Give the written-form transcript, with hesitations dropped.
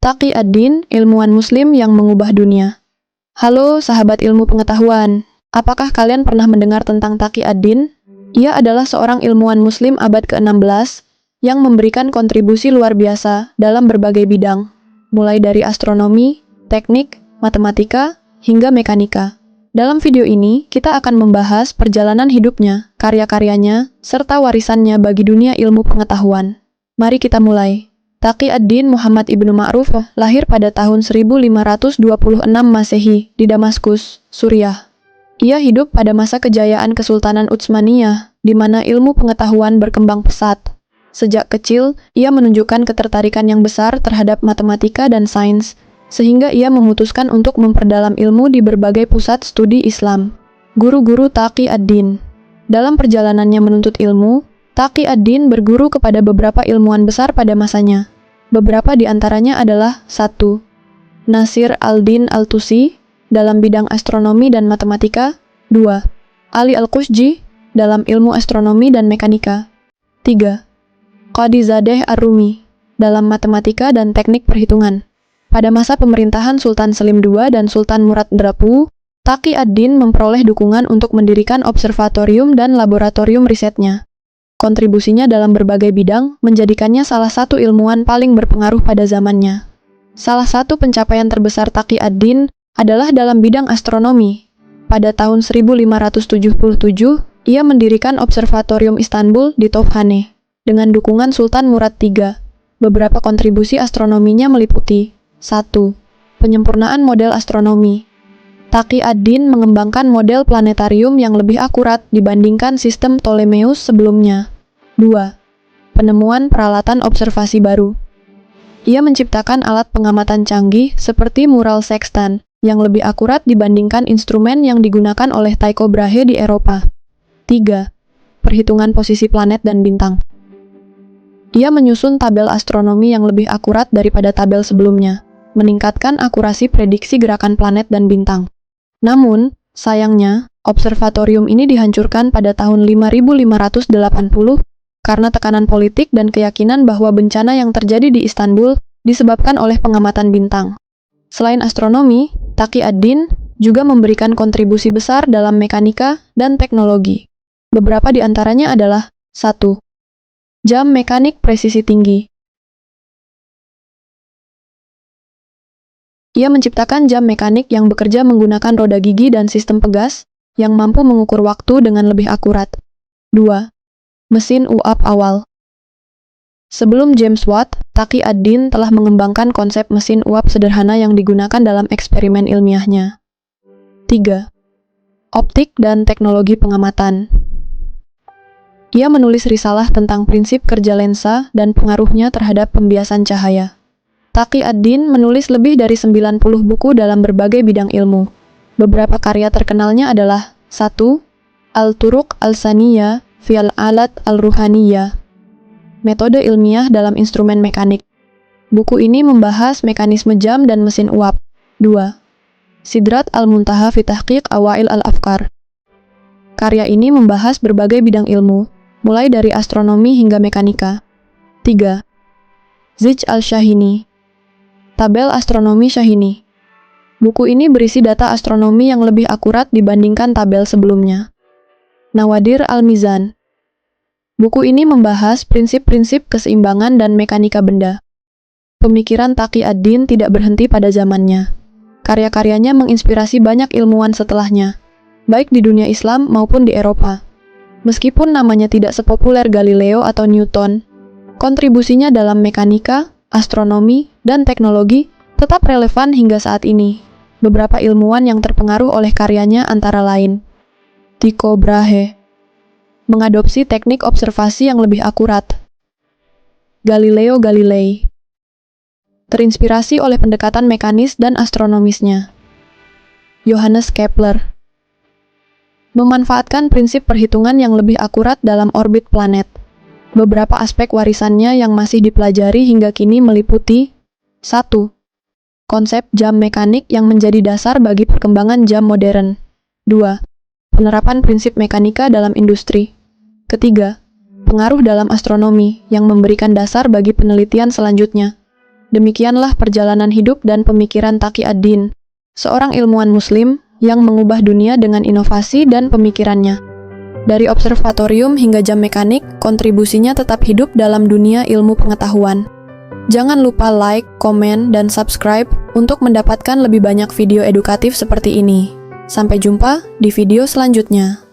Taqi ad-Din, ilmuwan muslim yang mengubah dunia. Halo sahabat ilmu pengetahuan, apakah kalian pernah mendengar tentang Taqi ad-Din? Ia adalah seorang ilmuwan muslim abad ke-16 yang memberikan kontribusi luar biasa dalam berbagai bidang, mulai dari astronomi, teknik, matematika, hingga mekanika. Dalam video ini, kita akan membahas perjalanan hidupnya, karya-karyanya, serta warisannya bagi dunia ilmu pengetahuan. Mari kita mulai. Taqi ad-Din Muhammad ibnu Ma'ruf lahir pada tahun 1526 Masehi di Damaskus, Suriah. Ia hidup pada masa kejayaan Kesultanan Utsmaniyah, di mana ilmu pengetahuan berkembang pesat. Sejak kecil, ia menunjukkan ketertarikan yang besar terhadap matematika dan sains, sehingga ia memutuskan untuk memperdalam ilmu di berbagai pusat studi Islam. Guru-guru Taqi ad-Din. Dalam perjalanannya menuntut ilmu, Taqi ad-Din berguru kepada beberapa ilmuwan besar pada masanya. Beberapa di antaranya adalah 1. Nasir al-Din al-Tusi dalam bidang astronomi dan matematika. 2. Ali al-Qushji dalam ilmu astronomi dan mekanika. 3. Qadizadeh ar-Rumi dalam matematika dan teknik perhitungan. Pada masa pemerintahan Sultan Selim II dan Sultan Murad Drapu, Taqi ad-Din memperoleh dukungan untuk mendirikan observatorium dan laboratorium risetnya. Kontribusinya dalam berbagai bidang menjadikannya salah satu ilmuwan paling berpengaruh pada zamannya. Salah satu pencapaian terbesar Taqi ad-Din adalah dalam bidang astronomi. Pada tahun 1577, ia mendirikan Observatorium Istanbul di Tophané dengan dukungan Sultan Murad III. Beberapa kontribusi astronominya meliputi 1. Penyempurnaan model astronomi. Taqi ad-Din mengembangkan model planetarium yang lebih akurat dibandingkan sistem Ptolemeus sebelumnya. 2. Penemuan peralatan observasi baru. Ia menciptakan alat pengamatan canggih seperti mural sextant yang lebih akurat dibandingkan instrumen yang digunakan oleh Tycho Brahe di Eropa. 3. Perhitungan posisi planet dan bintang. Ia menyusun tabel astronomi yang lebih akurat daripada tabel sebelumnya, meningkatkan akurasi prediksi gerakan planet dan bintang. Namun, sayangnya, observatorium ini dihancurkan pada tahun 5580 karena tekanan politik dan keyakinan bahwa bencana yang terjadi di Istanbul disebabkan oleh pengamatan bintang. Selain astronomi, Taqi ad-Din juga memberikan kontribusi besar dalam mekanika dan teknologi. Beberapa di antaranya adalah 1. Jam mekanik presisi tinggi. Ia menciptakan jam mekanik yang bekerja menggunakan roda gigi dan sistem pegas yang mampu mengukur waktu dengan lebih akurat. 2. Mesin uap awal. Sebelum James Watt, Taqi ad-Din telah mengembangkan konsep mesin uap sederhana yang digunakan dalam eksperimen ilmiahnya. 3. Optik dan teknologi pengamatan. Ia menulis risalah tentang prinsip kerja lensa dan pengaruhnya terhadap pembiasan cahaya. Taqi ad-Din menulis lebih dari 90 buku dalam berbagai bidang ilmu. Beberapa karya terkenalnya adalah 1. Al-Turuq al-Saniyah fi al-Alat al-Ruhaniyah. Metode ilmiah dalam instrumen mekanik. Buku ini membahas mekanisme jam dan mesin uap. 2. Sidrat al-Muntaha fi Tahqiq Awail al-Afkar. Karya ini membahas berbagai bidang ilmu, mulai dari astronomi hingga mekanika. 3. Zij al-Shahini. Tabel astronomi Shahini. Buku ini berisi data astronomi yang lebih akurat dibandingkan tabel sebelumnya. Nawadir al-Mizan. Buku ini membahas prinsip-prinsip keseimbangan dan mekanika benda. Pemikiran Taqi ad-Din tidak berhenti pada zamannya. Karya-karyanya menginspirasi banyak ilmuwan setelahnya, baik di dunia Islam maupun di Eropa. Meskipun namanya tidak sepopuler Galileo atau Newton, kontribusinya dalam mekanika, astronomi, dan teknologi tetap relevan hingga saat ini. Beberapa ilmuwan yang terpengaruh oleh karyanya antara lain Tycho Brahe, mengadopsi teknik observasi yang lebih akurat. Galileo Galilei, terinspirasi oleh pendekatan mekanis dan astronomisnya. Johannes Kepler, memanfaatkan prinsip perhitungan yang lebih akurat dalam orbit planet. Beberapa aspek warisannya yang masih dipelajari hingga kini meliputi 1. Konsep jam mekanik yang menjadi dasar bagi perkembangan jam modern. 2. Penerapan prinsip mekanika dalam industri. Ketiga, pengaruh dalam astronomi yang memberikan dasar bagi penelitian selanjutnya. Demikianlah perjalanan hidup dan pemikiran Taqi ad-Din, seorang ilmuwan muslim yang mengubah dunia dengan inovasi dan pemikirannya. Dari observatorium hingga jam mekanik, kontribusinya tetap hidup dalam dunia ilmu pengetahuan. Jangan lupa like, komen, dan subscribe untuk mendapatkan lebih banyak video edukatif seperti ini. Sampai jumpa di video selanjutnya.